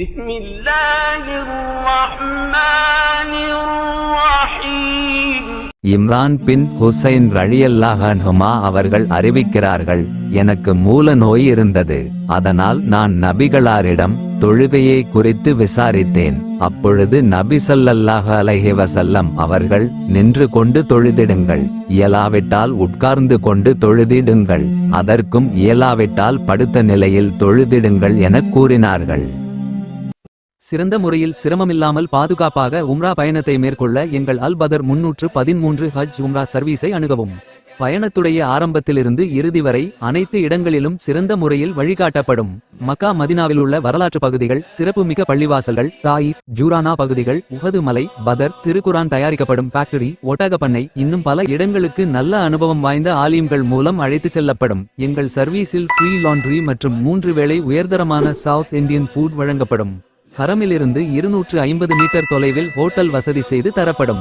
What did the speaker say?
بسم الله الرحمن الرحيم. இம்ரான் பின் ஹுசைன் ரலியல்லாஹு அன்ஹுமா அவர்கள் அறிவிக்கிறார்கள், எனக்கு மூல நோய் இருந்தது. அதனால் நான் நபிகளாரிடம் தொழுகையை குறித்து விசாரித்தேன். அப்பொழுது நபி ஸல்லல்லாஹு அலைஹி வஸல்லம் அவர்கள், நின்று கொண்டு தொழுதிடுங்கள், இயலாவிட்டால் உட்கார்ந்து கொண்டு தொழுதிடுங்கள், அதற்கும் இயலாவிட்டால் படுத்த நிலையில் தொழுதிடுங்கள் எனக் கூறினார்கள். சிறந்த முறையில் சிரமமில்லாமல் பாதுகாப்பாக உம்ரா பயணத்தை மேற்கொள்ள எங்கள் அல் பதர் 313 ஹஜ் உம்ரா சர்வீஸை அணுகவும். பயணத்துடைய ஆரம்பத்திலிருந்து இறுதி வரை அனைத்து இடங்களிலும் சிறந்த முறையில் வழிகாட்டப்படும். மக்கா மதினாவில் உள்ள வரலாற்று பகுதிகள், சிறப்புமிக்க பள்ளிவாசல்கள், தாயிஃப், ஜூரானா பகுதிகள், உஹது மலை, பதர், திருக்குரான் தயாரிக்கப்படும் ஃபேக்டரி, ஒட்டகப்பண்ணை, இன்னும் பல இடங்களுக்கு நல்ல அனுபவம் வாய்ந்த ஆலிம்கள் மூலம் அழைத்து செல்லப்படும். எங்கள் சர்வீஸில் ஃப்ரீ லாண்ட்ரி மற்றும் 3 வேளை உயர்தரமான சவுத் இந்தியன் ஃபுட் வழங்கப்படும். ஹரமிலிருந்து 250 மீட்டர் தொலைவில் ஹோட்டல் வசதி செய்து தரப்படும்.